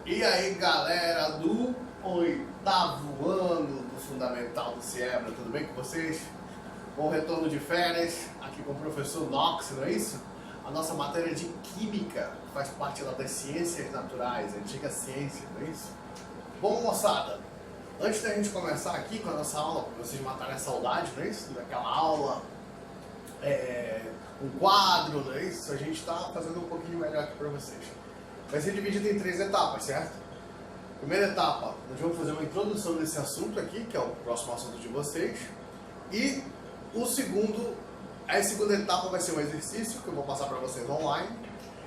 E aí, galera do oitavo ano do Fundamental do Ciebra, tudo bem com vocês? Bom retorno de férias, aqui com o professor Knox, não é isso? A nossa matéria de Química faz parte lá das Ciências Naturais, a antiga ciência, não é isso? Bom, moçada, antes da gente começar aqui com a nossa aula, para vocês matarem a saudade, não é isso? Daquela aula, um quadro, não é isso? A gente está fazendo um pouquinho melhor aqui para vocês. Vai ser dividido em 3 etapas, certo? Primeira etapa, nós vamos fazer uma introdução desse assunto aqui, que é o próximo assunto de vocês. E a segunda etapa vai ser um exercício que eu vou passar para vocês online.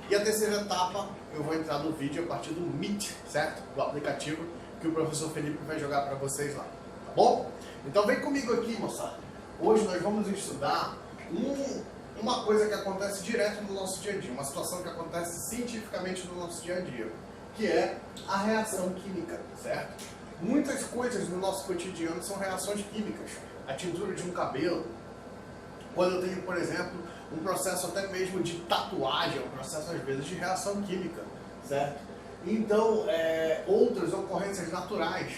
E a terceira etapa, eu vou entrar no vídeo a partir do Meet, certo? Do aplicativo que o professor Felipe vai jogar para vocês lá, tá bom? Então vem comigo aqui, moçada. Hoje nós vamos estudar uma coisa que acontece direto no nosso dia a dia, uma situação que acontece cientificamente no nosso dia a dia, que é a reação química, certo? Muitas coisas no nosso cotidiano são reações químicas. A tintura de um cabelo, quando eu tenho, por exemplo, um processo até mesmo de tatuagem, um processo às vezes de reação química, certo? Então, outras ocorrências naturais.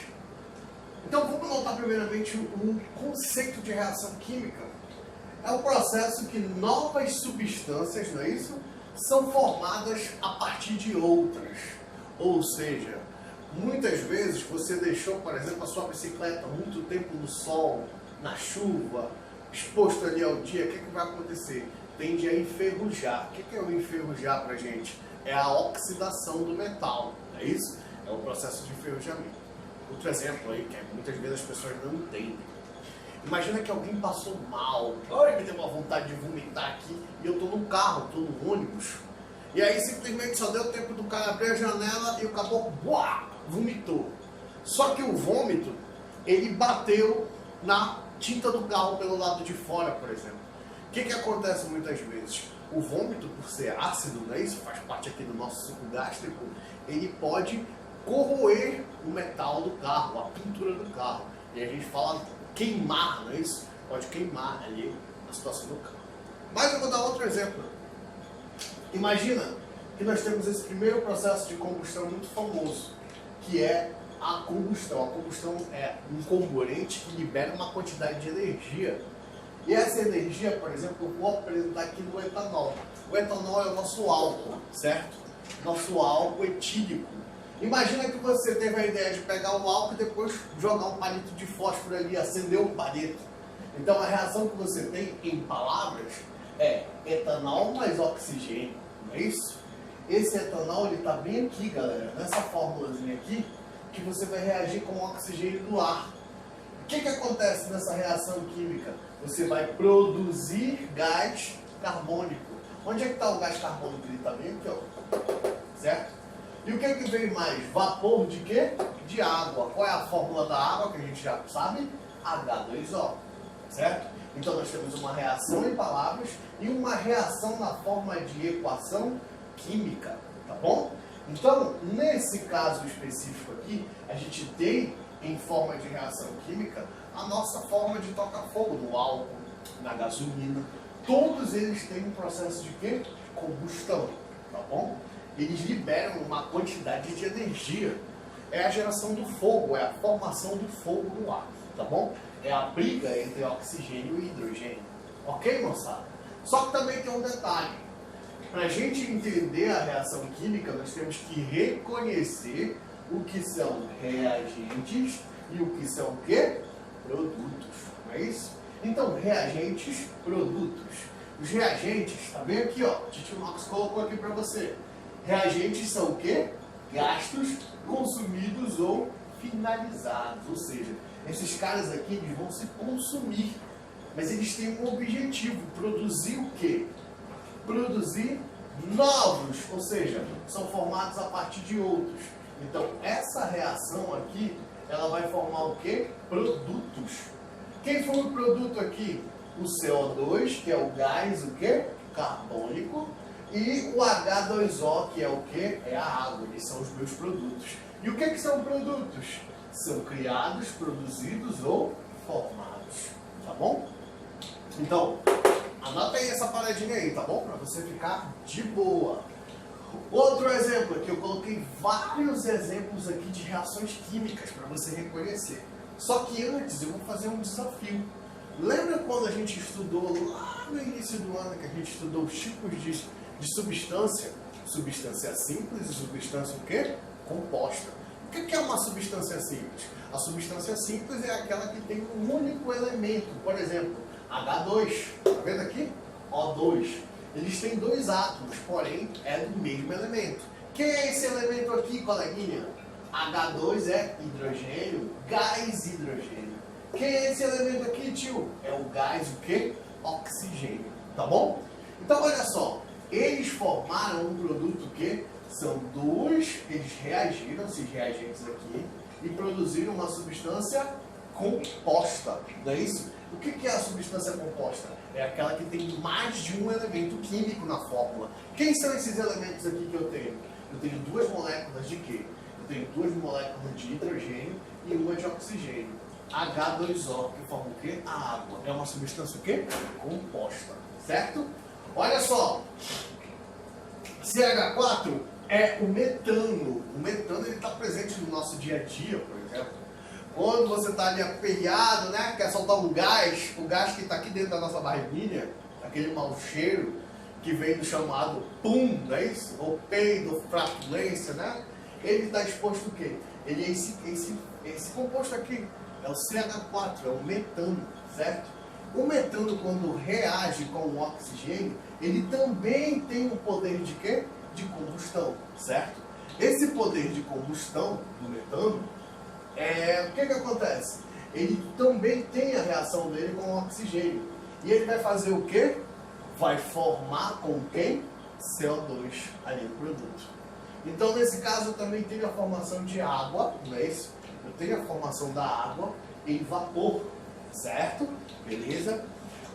Então vamos notar primeiramente o conceito de reação química. É um processo que novas substâncias, não é isso? São formadas a partir de outras. Ou seja, muitas vezes você deixou, por exemplo, a sua bicicleta muito tempo no sol, na chuva, exposto ali ao dia, o que vai acontecer? Tende a enferrujar. O que é o enferrujar pra gente? É a oxidação do metal, não é isso? É o processo de enferrujamento. Outro exemplo aí, que muitas vezes as pessoas não entendem. Imagina que alguém passou mal, me deu uma vontade de vomitar aqui, e eu estou no carro, estou no ônibus, e aí simplesmente só deu tempo do cara abrir a janela e o caboclo vomitou. Só que o vômito, ele bateu na tinta do carro pelo lado de fora, por exemplo. O que acontece muitas vezes? O vômito, por ser ácido, né, isso faz parte aqui do nosso suco gástrico, ele pode corroer o metal do carro, a pintura do carro. E a gente fala queimar, não é isso? Pode queimar ali a situação do carro. Mas eu vou dar outro exemplo. Imagina que nós temos esse primeiro processo de combustão muito famoso, que é a combustão. A combustão é um comburente que libera uma quantidade de energia. E essa energia, por exemplo, eu vou apresentar aqui no etanol. O etanol é o nosso álcool, certo? Nosso álcool etílico. Imagina que você teve a ideia de pegar o álcool e depois jogar um palito de fósforo ali, acender o palito. Então a reação que você tem, em palavras, é etanol mais oxigênio, não é isso? Esse etanol está bem aqui, galera, nessa fórmulazinha aqui, que você vai reagir com o oxigênio do ar. O que acontece nessa reação química? Você vai produzir gás carbônico. Onde é que está o gás carbônico? Ele está bem aqui, ó. Certo? E o que vem mais? Vapor de quê? De água. Qual é a fórmula da água que a gente já sabe? H2O. Certo? Então nós temos uma reação em palavras e uma reação na forma de equação química. Tá bom? Então, nesse caso específico aqui, a gente tem em forma de reação química a nossa forma de tocar fogo no álcool, na gasolina. Todos eles têm um processo de quê? De combustão. Tá bom? Eles liberam uma quantidade de energia. É a geração do fogo, é a formação do fogo no ar, tá bom? É a briga entre oxigênio e hidrogênio. Ok, moçada? Só que também tem um detalhe. Para a gente entender a reação química, nós temos que reconhecer o que são reagentes e o que são o quê? Produtos, não é isso? Então, reagentes, produtos. Os reagentes, tá bem aqui, ó. O Tio Knox colocou aqui para você. Reagentes são o quê? Gastos consumidos ou finalizados. Ou seja, esses caras aqui eles vão se consumir. Mas eles têm um objetivo, produzir o quê? Produzir novos, ou seja, são formados a partir de outros. Então, essa reação aqui, ela vai formar o quê? Produtos. Quem foi o produto aqui? O CO2, que é o gás, o quê? Carbônico. E o H2O, que é o que? É a água, eles são os meus produtos. E o que são produtos? São criados, produzidos ou formados. Tá bom? Então, anota aí essa paradinha aí, tá bom? Para você ficar de boa. Outro exemplo. exemplo aqui, eu coloquei vários exemplos aqui de reações químicas para você reconhecer. Só que antes eu vou fazer um desafio. Lembra quando a gente estudou lá no início do ano, que a gente estudou os tipos de substância? Substância simples e substância o quê? Composta. O que é uma substância simples? A substância simples é aquela que tem um único elemento. Por exemplo, H2. Tá vendo aqui? O2. Eles têm dois átomos, porém é do mesmo elemento. Quem é esse elemento aqui, coleguinha? H2 é hidrogênio, gás hidrogênio. Quem é esse elemento aqui, tio? É o gás o quê? Oxigênio. Tá bom? Então olha só, eles formaram um produto que são dois, eles reagiram, esses reagentes aqui, e produziram uma substância composta. Não é isso? O que é a substância composta? É aquela que tem mais de um elemento químico na fórmula. Quem são esses elementos aqui que eu tenho? Eu tenho duas moléculas de quê? Eu tenho duas moléculas de hidrogênio e uma de oxigênio. H2O, que forma o quê? A água. É uma substância o quê? Composta. Certo? Olha só. CH4 é o metano. O metano está presente no nosso dia a dia, por exemplo. Quando você está ali aperreado, né? Quer soltar um gás, o gás que está aqui dentro da nossa barriguinha, aquele mau cheiro que vem do chamado pum, não é isso? Ou peido, flatulência, né? Ele está exposto o quê? Ele é esse composto aqui, é o CH4, é o metano, certo? O metano, quando reage com o oxigênio, ele também tem um poder de quê? De combustão, certo? Esse poder de combustão do metano, o que acontece? Ele também tem a reação dele com o oxigênio. E ele vai fazer o quê? Vai formar com quem? CO2 ali no produto. Então, nesse caso, eu também tenho a formação de água, não é isso? Eu tenho a formação da água em vapor, certo? Beleza?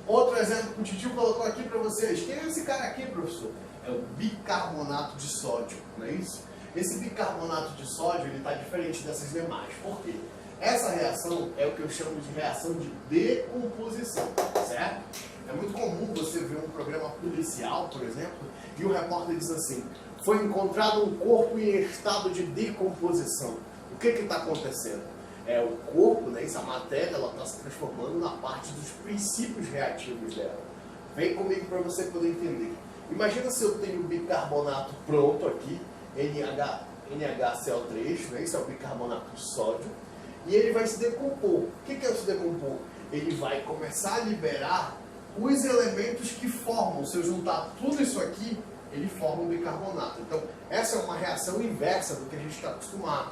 Outro exemplo que o Titio colocou aqui para vocês. Quem é esse cara aqui, professor? É o bicarbonato de sódio, não é isso? Esse bicarbonato de sódio, ele está diferente dessas demais. Por quê? Essa reação é o que eu chamo de reação de decomposição, certo? É muito comum você ver um programa policial, por exemplo, e o repórter diz assim: foi encontrado um corpo em estado de decomposição. O que está acontecendo? O corpo, né, essa matéria, ela está se transformando na parte dos princípios reativos dela. Vem comigo para você poder entender. Imagina se eu tenho bicarbonato pronto aqui, NaCl3, né, esse é o bicarbonato de sódio, e ele vai se decompor. O que é se decompor? Ele vai começar a liberar os elementos que formam. Se eu juntar tudo isso aqui, ele forma um bicarbonato. Então, essa é uma reação inversa do que a gente está acostumado.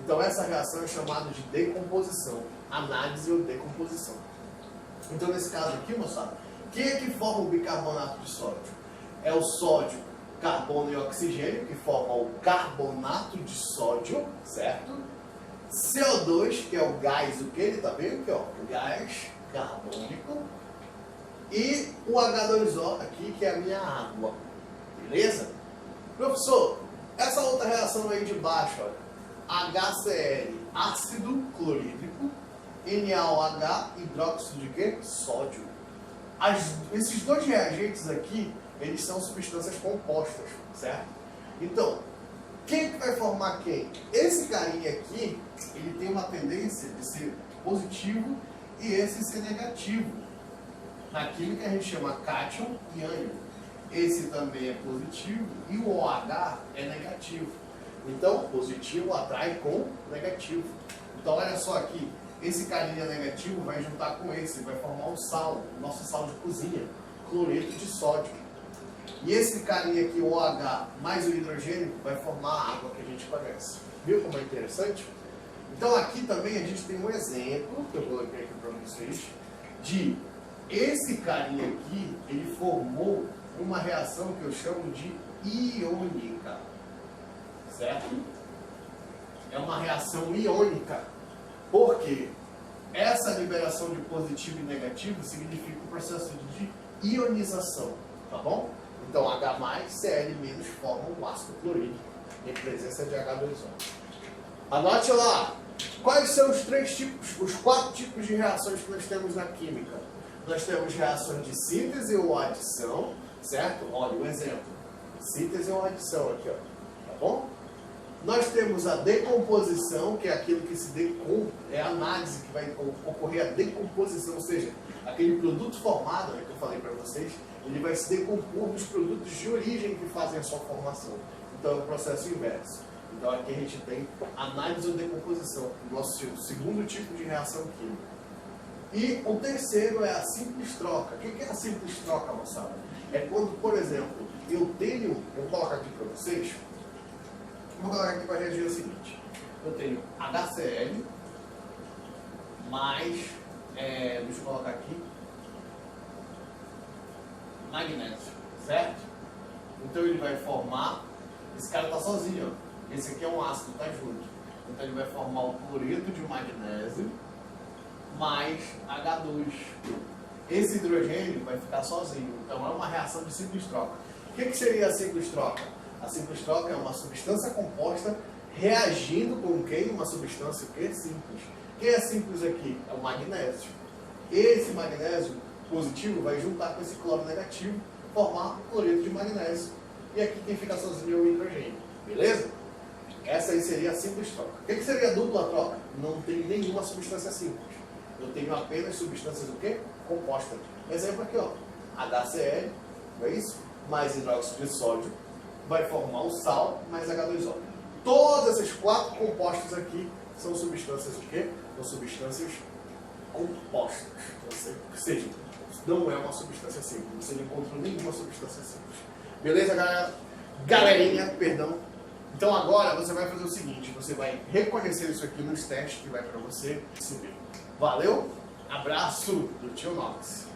Então, essa reação é chamada de decomposição. Análise ou decomposição. Então, nesse caso aqui, moçada, quem é que forma o bicarbonato de sódio? É o sódio, carbono e oxigênio, que forma o carbonato de sódio, certo? CO2, que é o gás, o que ele está vendo aqui, ó, o gás carbônico. E o H2O aqui, que é a minha água. Beleza? Professor, essa outra reação aí de baixo, olha, HCl, ácido clorídrico, NaOH, hidróxido de quê? Sódio. Esses dois reagentes aqui, eles são substâncias compostas, certo? Então, quem que vai formar quem? Esse carinha aqui, ele tem uma tendência de ser positivo e esse ser negativo. Na química a gente chama cátion e ânion. Esse também é positivo e o OH é negativo. Então, positivo atrai com negativo. Então, olha só aqui, esse carinha negativo vai juntar com esse, vai formar um sal, o nosso sal de cozinha, cloreto de sódio. E esse carinha aqui, o OH, mais o hidrogênio, vai formar a água que a gente conhece. Viu como é interessante? Então, aqui também a gente tem um exemplo, que eu coloquei aqui para vocês, de esse carinha aqui, ele formou uma reação que eu chamo de iônica, certo? É uma reação iônica, porque essa liberação de positivo e negativo significa o processo de ionização, tá bom? Então H+, Cl- formam o ácido clorídrico em presença de H2O. Anote lá, quais são os 4 tipos de reações que nós temos na química? Nós temos reações de síntese ou adição, certo? Olha o exemplo. Síntese ou adição aqui, ó. tá bom? Nós temos a decomposição, que é aquilo que é a análise que vai ocorrer a decomposição, ou seja, aquele produto formado, que eu falei para vocês, ele vai se decompor nos produtos de origem que fazem a sua formação. Então é o processo inverso. Então aqui a gente tem análise ou decomposição, o nosso segundo tipo de reação química. E o terceiro é a simples troca. O que é a simples troca, moçada? É quando, por exemplo, eu vou colocar aqui para vocês, vou colocar aqui para reagir o seguinte: eu tenho HCl mais, deixa eu colocar aqui, magnésio, certo? Então ele vai formar, esse cara está sozinho, ó. Esse aqui é um ácido, está junto. Então ele vai formar o cloreto de magnésio mais H2. Esse hidrogênio vai ficar sozinho. Então é uma reação de simples troca. O que seria a simples troca? A simples troca é uma substância composta reagindo com quem? Uma substância que é simples. Quem é simples aqui? É o magnésio. Esse magnésio positivo vai juntar com esse cloro negativo, formar o cloreto de magnésio. E aqui quem fica sozinho é o hidrogênio. Beleza? Essa aí seria a simples troca. O que seria a dupla troca? Não tem nenhuma substância simples. Eu tenho apenas substâncias o quê? Compostas. Exemplo aqui, ó. HCl, não é isso? Mais hidróxido de sódio vai formar o sal mais H2O. Todas essas 4 compostos aqui são substâncias de quê? São substâncias compostas. Ou seja, não é uma substância simples. Você não encontrou nenhuma substância simples. Beleza, galera? Galerinha, perdão. Então agora você vai fazer o seguinte, você vai reconhecer isso aqui nos testes que vai para você subir. Valeu? Abraço do Tio Nox.